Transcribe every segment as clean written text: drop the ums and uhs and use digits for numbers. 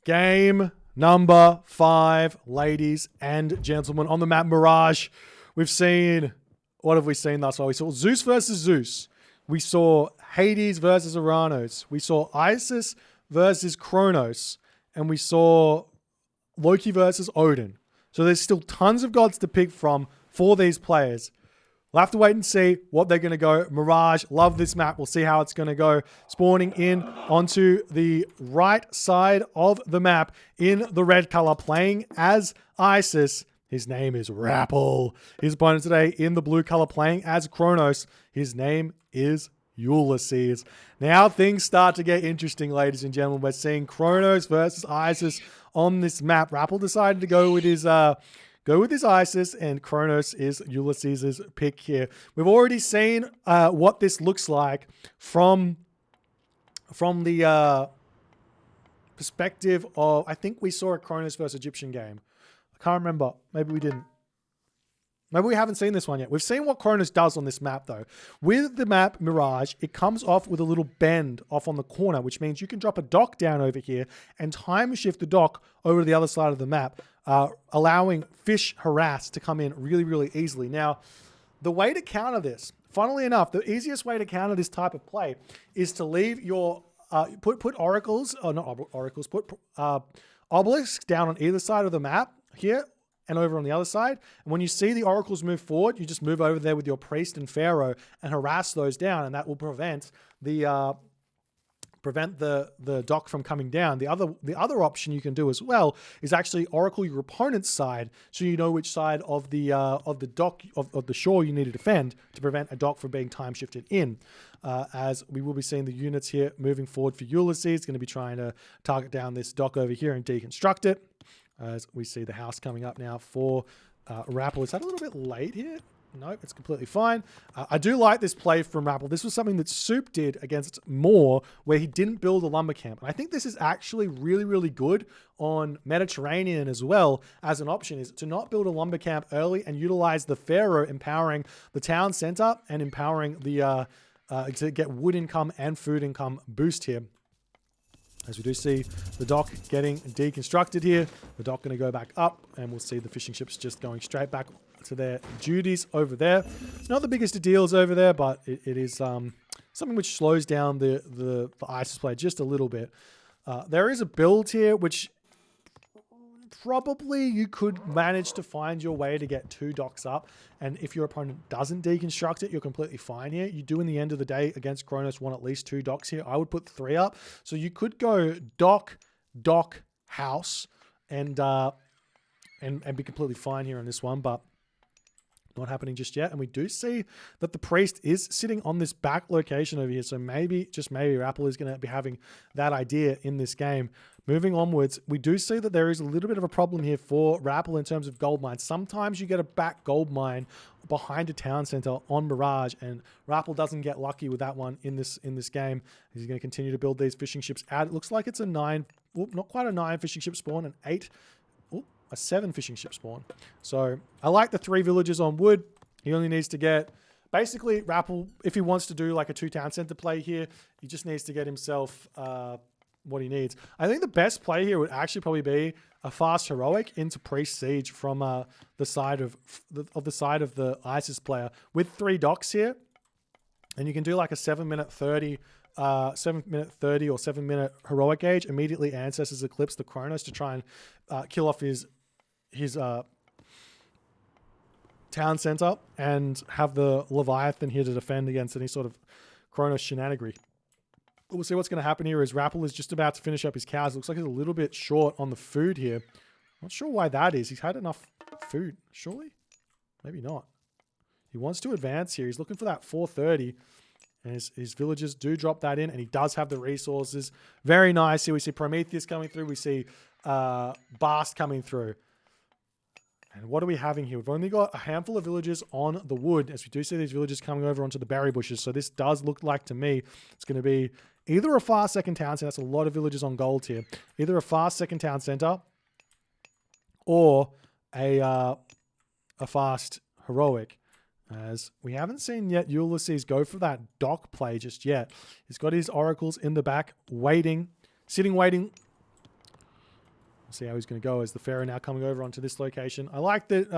Game number 5, ladies and gentlemen, on the map Mirage. We've seen, what have we seen thus far? We saw Zeus versus Zeus. We saw Hades versus Uranos. We saw Isis versus Kronos. And we saw Loki versus Odin. So there's still tons of gods to pick from for these players. We'll have to wait and see what they're going to go. Mirage, love this map. We'll see how it's going to go. Spawning in onto the right side of the map in the red color, playing as Isis. His name is Rapl. His opponent today in the blue color, playing as Kronos. His name is Ulysses. Now things start to get interesting, ladies and gentlemen. We're seeing Kronos versus Isis on this map. Rapl decided to go with his Isis, and Kronos is Ulysses' pick here. We've already seen what this looks like from the perspective of, I think we saw a Kronos versus Egyptian game. I can't remember. Maybe we didn't. Maybe we haven't seen this one yet. We've seen what Kronos does on this map, though. With the map Mirage, it comes off with a little bend off on the corner, which means you can drop a dock down over here and time shift the dock over to the other side of the map, allowing fish harass to come in really, really easily. Now, the way to counter this, funnily enough, the easiest way to counter this type of play is to leave your, put oracles, or not oracles, put obelisks down on either side of the map here, and over on the other side. And when you see the oracles move forward, you just move over there with your priest and pharaoh and harass those down, and that will prevent the dock from coming down. The other option you can do as well is actually oracle your opponent's side, so you know which side of the dock of the shore you need to defend to prevent a dock from being time shifted in. As we will be seeing the units here moving forward for Ulysses, going to be trying to target down this dock over here and deconstruct it. As we see the house coming up now for Rapl. Is that a little bit late here? Nope, it's completely fine. I do like this play from Rapl. This was something that Soup did against Moore, where he didn't build a lumber camp. And I think this is actually really, really good on Mediterranean as well as an option, is to not build a lumber camp early and utilize the pharaoh empowering the town center and empowering the to get wood income and food income boost here. As we do see the dock getting deconstructed here, the dock going to go back up, and we'll see the fishing ships just going straight back to their duties over there. It's not the biggest of deals over there, but it is something which slows down the Isis play just a little bit. There is a build here which probably you could manage to find your way to get 2 docks up, and if your opponent doesn't deconstruct it, you're completely fine here. You do, in the end of the day, against Kronos, want at least 2 docks here. I would put 3 up, so you could go dock, house, and be completely fine here on this one, but not happening just yet. And we do see that the priest is sitting on this back location over here, so maybe, just maybe, Rapl is going to be having that idea in this game. Moving onwards, we do see that there is a little bit of a problem here for Rapl in terms of gold mines. Sometimes you get a back gold mine behind a town center on Mirage, and Rapl doesn't get lucky with that one in this game. He's going to continue to build these fishing ships out. It looks like it's a 9, not quite a 9 fishing ship spawn, an 8, a 7 fishing ship spawn. So I like the 3 villages on wood. He only needs to get, basically Rapl, if he wants to do like a 2 town center play here, he just needs to get himself what he needs. I think the best play here would actually probably be a fast heroic into priest siege from the side of the Isis player with 3 docks here, and you can do like a 7-minute 30 or 7-minute heroic age. Immediately Ancestors Eclipse the Kronos to try and kill off his town center, and have the Leviathan here to defend against any sort of Kronos shenanigery. We'll see what's going to happen here as Rapl is just about to finish up his cows. Looks like he's a little bit short on the food here. Not sure why that is. He's had enough food, surely? Maybe not. He wants to advance here. He's looking for that 430. And his villagers do drop that in, and he does have the resources. Very nice. Here we see Prometheus coming through. We see Bast coming through. And what are we having here? We've only got a handful of villagers on the wood, as we do see these villagers coming over onto the berry bushes. So this does look like, to me, it's going to be either a fast second town center. That's a lot of villagers on gold here. Either a fast second town center or a fast heroic. As we haven't seen yet Ulysses go for that dock play just yet. He's got his oracles in the back, waiting, sitting, waiting. See how he's going to go as the Pharaoh now coming over onto this location. I like that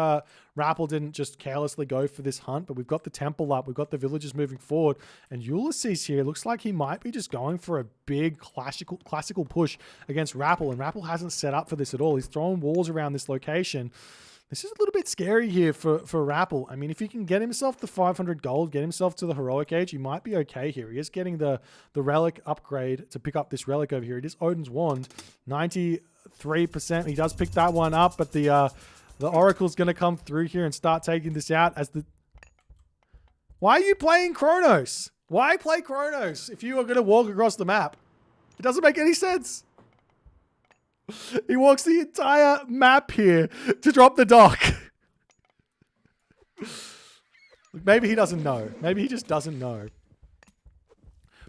Rapl didn't just carelessly go for this hunt, but we've got the temple up. We've got the villagers moving forward. And Ulysses here looks like he might be just going for a big classical push against Rapl. And Rapl hasn't set up for this at all. He's throwing walls around this location. This is a little bit scary here for Rapl. I mean, if he can get himself the 500 gold, get himself to the heroic age, he might be okay here. He is getting the relic upgrade to pick up this relic over here. It is Odin's Wand, 93%. He does pick that one up, but the Oracle's going to come through here and start taking this out as the... Why are you playing Kronos? Why play Kronos if you are going to walk across the map? It doesn't make any sense. He walks the entire map here to drop the dock. Maybe he doesn't know. Maybe he just doesn't know.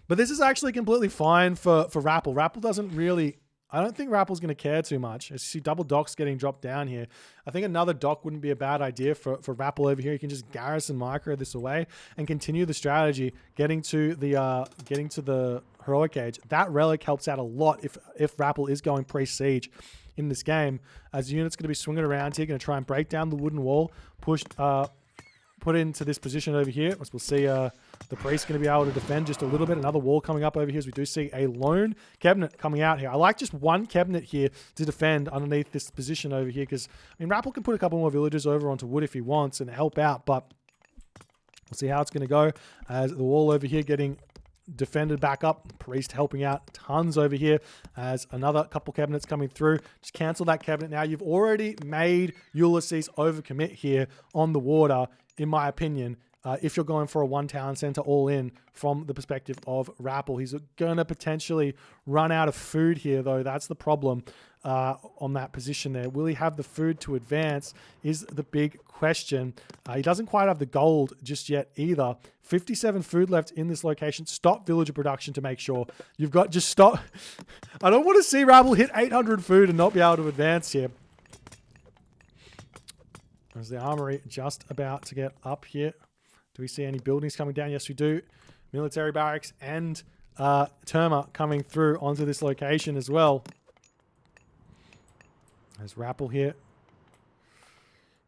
But this is actually completely fine for Rapl. Rapl doesn't really... I don't think Rapple's going to care too much. As you see double docks getting dropped down here. I think another dock wouldn't be a bad idea for Rapl over here. You can just garrison micro this away and continue the strategy, getting to the heroic age. That relic helps out a lot if Rapl is going pre-siege in this game. As the unit's going to be swinging around here, going to try and break down the wooden wall, put into this position over here. As we'll see, the priest's going to be able to defend just a little bit. Another wall coming up over here as we do see a lone cabinet coming out here. I like just one cabinet here to defend underneath this position over here because, I mean, Rapl can put a couple more villagers over onto wood if he wants and help out, but we'll see how it's going to go as the wall over here getting defended back up. Priest helping out tons over here as another couple cabinets coming through. Just cancel that cabinet now. You've already made Ulysses overcommit here on the water, in my opinion. If you're going for a one town center all in from the perspective of Rapl, he's going to potentially run out of food here, though. That's the problem on that position there. Will he have the food to advance is the big question. He doesn't quite have the gold just yet either. 57 food left in this location. Stop villager production to make sure. You've got just stop. I don't want to see Rapl hit 800 food and not be able to advance here. There's the armory just about to get up here. Do we see any buildings coming down? Yes, we do. Military barracks and Terma coming through onto this location as well. There's Rapl here.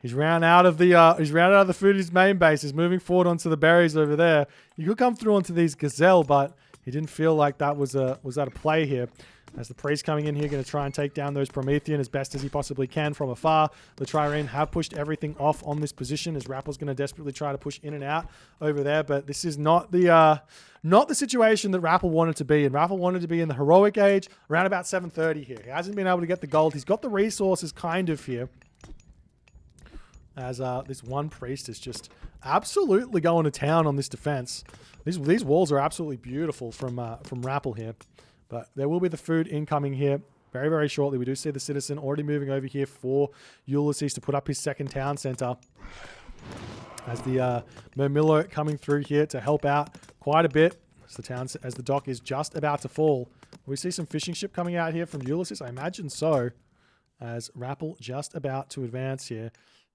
He's ran out of the food in his main base. He's moving forward onto the berries over there. You could come through onto these gazelle, but he didn't feel like that was a play here. As the priest coming in here, going to try and take down those Promethean as best as he possibly can from afar. The Trireme have pushed everything off on this position as Rapple's going to desperately try to push in and out over there. But this is not the situation that Rapl wanted to be in. Rapl wanted to be in the heroic age around about 730 here. He hasn't been able to get the gold. He's got the resources kind of here. As this one priest is just absolutely going to town on this defense. These walls are absolutely beautiful from Rapl here. But there will be the food incoming here very, very shortly. We do see the citizen already moving over here for Ulysses to put up his second town center. As the Mermillo coming through here to help out quite a bit as the dock is just about to fall. We see some fishing ship coming out here from Ulysses. I imagine so. As Rapl just about to advance here.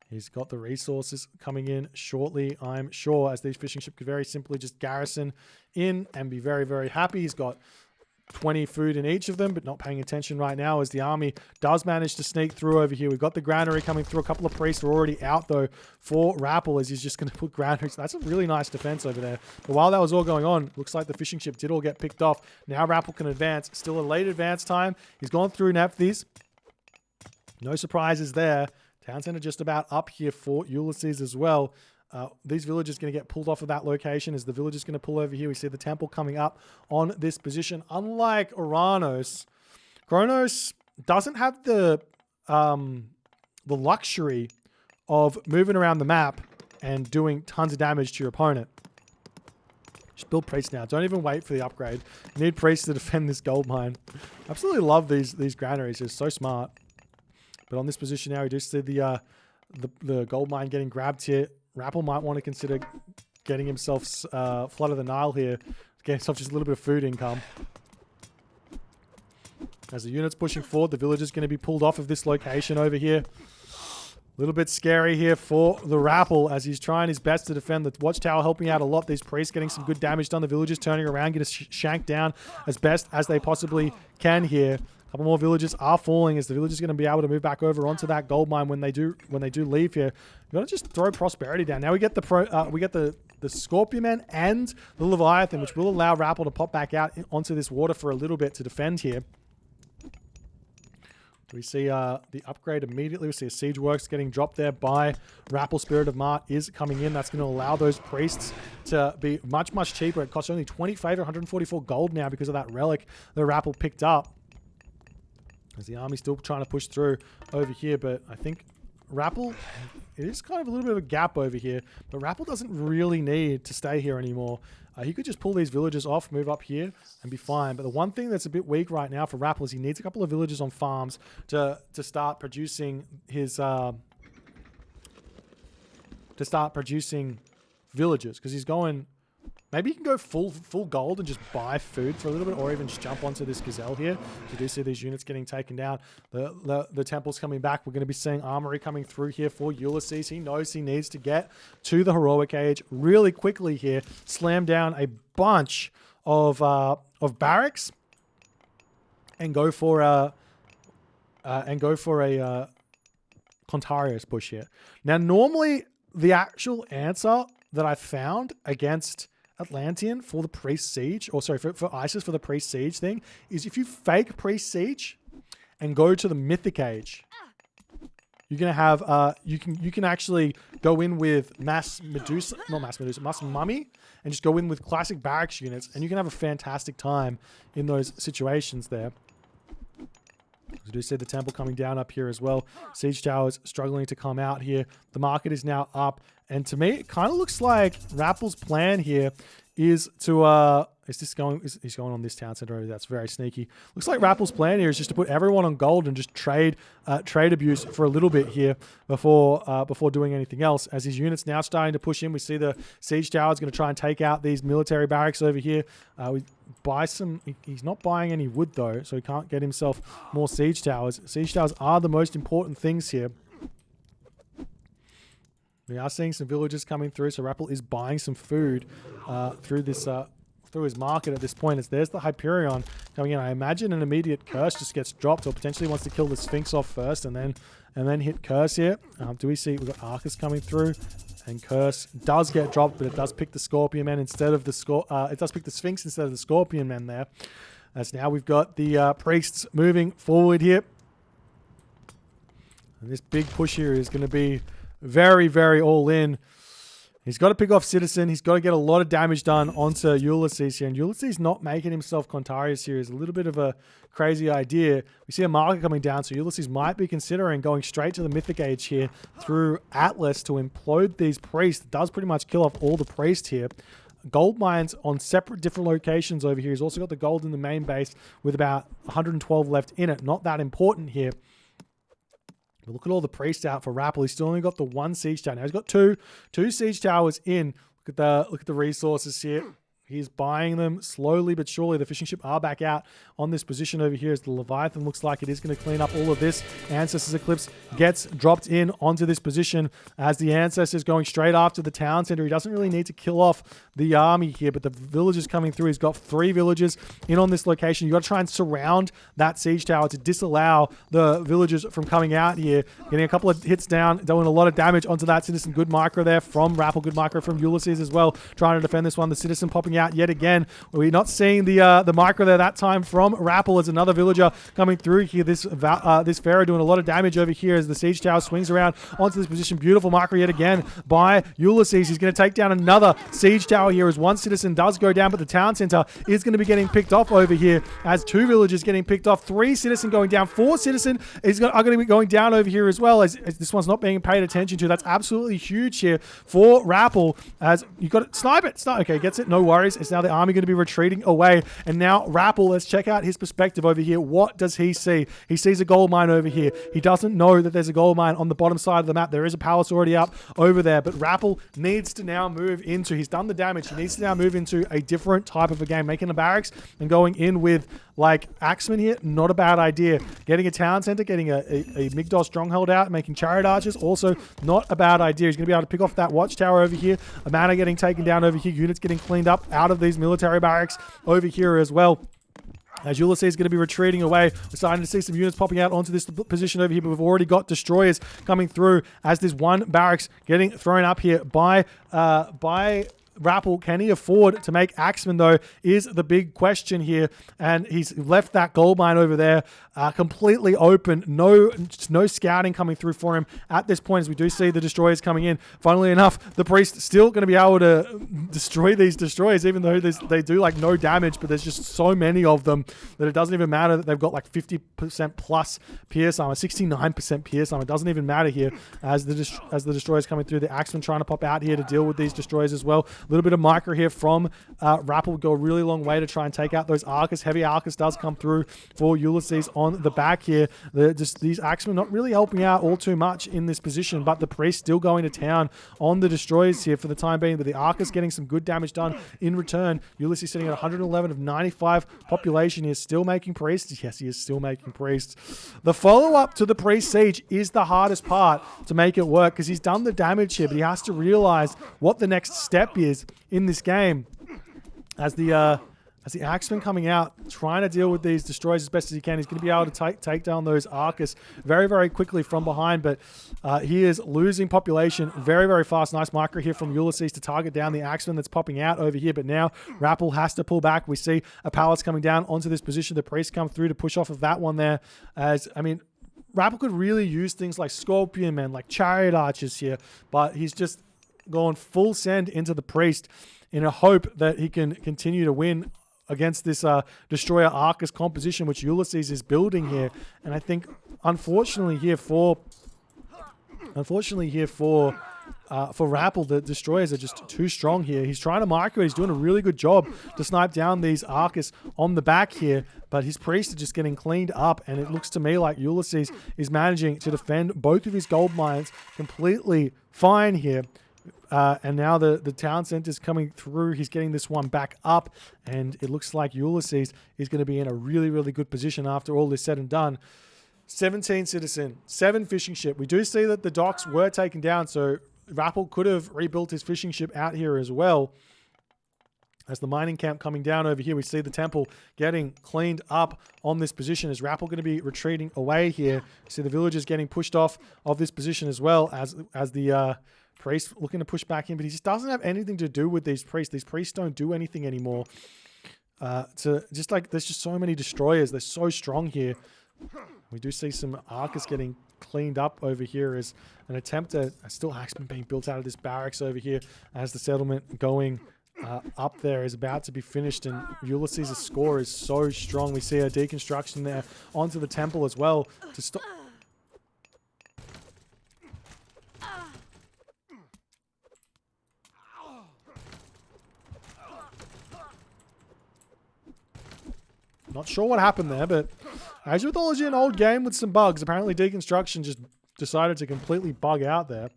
He's got the resources coming in shortly, I'm sure, as these fishing ships could very simply just garrison in and be very, very happy. He's got 20 food in each of them, but not paying attention right now as the army does manage to sneak through over here. We've got the granary coming through. A couple of priests are already out, though, for Rapl as he's just going to put granaries. That's a really nice defense over there. But while that was all going on, looks like the fishing ship did all get picked off. Now Rapl can advance. Still a late advance time. He's gone through Nephthys. No surprises there. Town center just about up here for Ulysses as well. These villagers going to get pulled off of that location as the villagers going to pull over here. We see the temple coming up on this position. Unlike Kronos doesn't have the luxury of moving around the map and doing tons of damage to your opponent. Just build priests now. Don't even wait for the upgrade. You need priests to defend this gold mine. Absolutely love these granaries. They're so smart. But on this position now, we do see the gold mine getting grabbed here. Rapl might want to consider getting himself Flood of the Nile here to get himself just a little bit of food income. As the unit's pushing forward, the villager's going to be pulled off of this location over here. A little bit scary here for the Rapl as he's trying his best to defend the watchtower, helping out a lot. These priests getting some good damage done. The villagers turning around, getting shanked down as best as they possibly can here. A couple more villages are falling as the villagers are going to be able to move back over onto that gold mine when they do leave here. We've got to just throw prosperity down. Now we get the Scorpion Men and the Leviathan, which will allow Rapl to pop back out onto this water for a little bit to defend here. We see the upgrade immediately. We see a siege works getting dropped there by Rapl. Spirit of Mart is coming in. That's going to allow those priests to be much, much cheaper. It costs only 20 favor, 144 gold now because of that relic that Rapl picked up. As the army's still trying to push through over here, but I think Rapl, it is kind of a little bit of a gap over here, but Rapl doesn't really need to stay here anymore. He could just pull these villages off, move up here, and be fine. But the one thing that's a bit weak right now for Rapl is he needs a couple of villages on farms to start producing his villages, because he's going. Maybe he can go full gold and just buy food for a little bit, or even just jump onto this gazelle here. We do see these units getting taken down. The temple's coming back. We're going to be seeing armory coming through here for Ulysses. He knows he needs to get to the heroic age really quickly here. Slam down a bunch of barracks and go for a Contarius push here. Now, normally the actual answer that I found against Atlantean for the priest siege, or sorry, for Isis for the priest siege thing, is if you fake priest siege and go to the mythic age, you're gonna have you can actually go in with mass mummy, and just go in with classic barracks units, and you can have a fantastic time in those situations there. We do see the temple coming down up here as well. Siege towers struggling to come out here. The market is now up. And to me, it kind of looks like Rapl's plan here is to... he's going on this town center. That's very sneaky. Looks like Rapl's plan here is just to put everyone on gold and just trade abuse for a little bit here before doing anything else. As his units now starting to push in, we see the siege tower is going to try and take out these military barracks over here. We buy some... He's not buying any wood though, so he can't get himself more siege towers. Siege towers are the most important things here. We are seeing some villagers coming through, so Rapl is buying some food through this through his market at this point. As there's the Hyperion coming in. I imagine an immediate curse just gets dropped, or potentially wants to kill the Sphinx off first and then hit curse here. Do we see we've got Arcus coming through, and curse does get dropped, but it does pick the Scorpion Men instead of the it does pick the Sphinx instead of the Scorpion Men there. As now we've got the priests moving forward here, and this big push here is going to be very, very all in. He's got to pick off Citizen. He's got to get a lot of damage done onto Ulysses here. And Ulysses not making himself Contarius here is a little bit of a crazy idea. We see a marker coming down, so Ulysses might be considering going straight to the Mythic Age here through Atlas to implode these priests. It does pretty much kill off all the priests here. Gold mines on separate different locations over here. He's also got the gold in the main base with about 112 left in it. Not that important here. Look at all the priests out for Rapl. He's still only got the one siege tower. Now he's got two siege towers in. Look at the resources here. He's buying them slowly but surely. The fishing ship are back out on this position over here as the Leviathan looks like it is going to clean up all of this. Ancestors Eclipse gets dropped in onto this position as the Ancestor's going straight after the town center. He doesn't really need to kill off the army here, but the villagers coming through. He's got 3 villagers in on this location. You got to try and surround that siege tower to disallow the villagers from coming out here. Getting a couple of hits down, doing a lot of damage onto that Citizen. Good micro there from Rapl. Good micro from Ulysses as well, trying to defend this one. The Citizen popping out yet again. We're not seeing the micro there that time from Rapl as another villager coming through here. This Pharaoh doing a lot of damage over here as the siege tower swings around onto this position. Beautiful micro yet again by Ulysses. He's going to take down another siege tower here as one Citizen does go down, but the town center is going to be getting picked off over here as 2 villagers getting picked off. 3 Citizen going down. 4 Citizen are going to be going down over here as well, as this one's not being paid attention to. That's absolutely huge here for Rapl, as you got to snipe it. Okay, gets it. No worries. It's now the army going to be retreating away, and now Rapl, let's check out his perspective over here. What does he see? He sees a gold mine over here. He doesn't know that there's a gold mine on the bottom side of the map. There is a palace already up over there, but Rapl needs to now move into, he's done the damage, he needs to now move into a different type of a game, making a barracks and going in with like Axeman here. Not a bad idea. Getting a town center, getting a Migdol stronghold out, making chariot archers, also not a bad idea. He's going to be able to pick off that watchtower over here. A mana getting taken down over here. Units getting cleaned up out of these military barracks over here as well. As Ulysses is going to be retreating away. We're starting to see some units popping out onto this position over here, but we've already got destroyers coming through as there's one barracks getting thrown up here by Rapl. Can he afford to make Axeman, though, is the big question here. And he's left that gold mine over there completely open. No scouting coming through for him at this point, as we do see the destroyers coming in. Funnily enough, the priest still going to be able to destroy these destroyers, even though they do like no damage, but there's just so many of them that it doesn't even matter that they've got like 50% plus pierce armor, 69% pierce armor. It doesn't even matter here as the destroyers coming through. The Axeman trying to pop out here to deal with these destroyers as well. A little bit of micro here from Rapl would go a really long way to try and take out those Arcus. Heavy Arcus does come through for Ulysses on the back here. These Axemen not really helping out all too much in this position, but the priest still going to town on the destroyers here for the time being. But the Arcus getting some good damage done in return. Ulysses sitting at 111 of 95 population. He is still making priests. Yes, he is still making priests. The follow-up to the priest siege is the hardest part to make it work, because he's done the damage here, but he has to realize what the next step is in this game. As the Axeman coming out, trying to deal with these destroyers as best as he can. He's going to be able to take down those Arcus very, very quickly from behind, but he is losing population very, very fast. Nice micro here from Ulysses to target down the Axeman that's popping out over here, but now Rapl has to pull back. We see a palace coming down onto this position. The priest come through to push off of that one there. Rapl could really use things like Scorpion Men, like Chariot Archers here, but he's just going full send into the priest in a hope that he can continue to win against this destroyer Arcus composition, which Ulysses is building here. And I think, unfortunately here for Rapl, the destroyers are just too strong here. He's trying to micro. He's doing a really good job to snipe down these Arcus on the back here, but his priests are just getting cleaned up, and it looks to me like Ulysses is managing to defend both of his gold mines completely fine here. And now the town center is coming through. He's getting this one back up, and it looks like Ulysses is going to be in a really, really good position after all is said and done. 17 citizen, 7 fishing ship. We do see that the docks were taken down, so Rapl could have rebuilt his fishing ship out here as well. As the mining camp coming down over here, we see the temple getting cleaned up on this position. Is Rapl going to be retreating away here? We see the villagers getting pushed off of this position as well, as the priest looking to push back in, but he just doesn't have anything to do with these priests. These priests don't do anything anymore. There's just so many destroyers. They're so strong here. We do see some Arcus getting cleaned up over here as an attempt at still Axeman being built out of this barracks over here as the settlement going up there is about to be finished, and Ulysses' score is so strong. We see a deconstruction there onto the temple as well to stop. Not sure what happened there, but as with all an old game with some bugs, apparently deconstruction just decided to completely bug out there.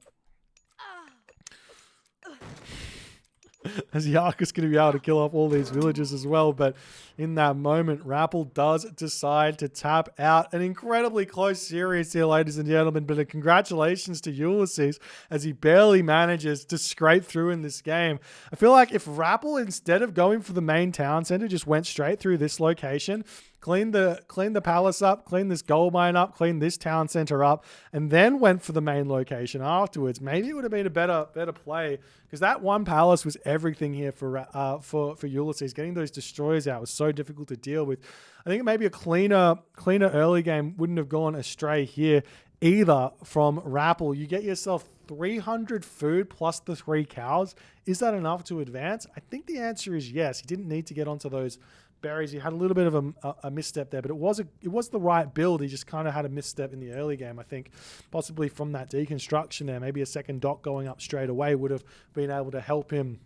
As the Arcus is going to be able to kill off all these villagers as well, but in that moment, Rapl does decide to tap out. An incredibly close series here, ladies and gentlemen, but congratulations to Ulysses as he barely manages to scrape through in this game. I feel like if Rapl, instead of going for the main town center, just went straight through this location, clean the palace up, clean this gold mine up, clean this town center up, and then went for the main location afterwards, maybe it would have been a better play, because that one palace was everything here for Ulysses. Getting those destroyers out was so difficult to deal with. I think maybe a cleaner early game wouldn't have gone astray here either from Rapl. You get yourself 300 food plus the 3 cows. Is that enough to advance? I think the answer is yes. He didn't need to get onto those berries. He had a little bit of a misstep there, but it was the right build. He just kind of had a misstep in the early game, I think, possibly from that deconstruction there. Maybe a second dock going up straight away would have been able to help him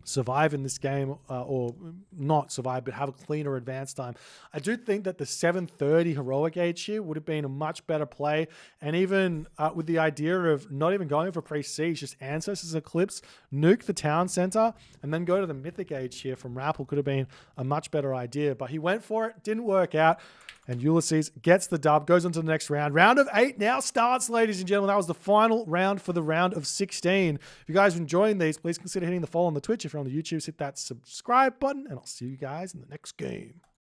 survive in this game, or not survive, but have a cleaner advance time. I do think that the 730 heroic age here would have been a much better play, and even with the idea of not even going for pre-siege, just Ancestors Eclipse, nuke the town center, and then go to the mythic age here from Rapl could have been a much better idea, but he went for it, didn't work out. And Ulysses gets the dub, goes on to the next round. Round of 8 now starts, ladies and gentlemen. That was the final round for the round of 16. If you guys are enjoying these, please consider hitting the follow on the Twitch. If you're on the YouTube, hit that subscribe button, and I'll see you guys in the next game.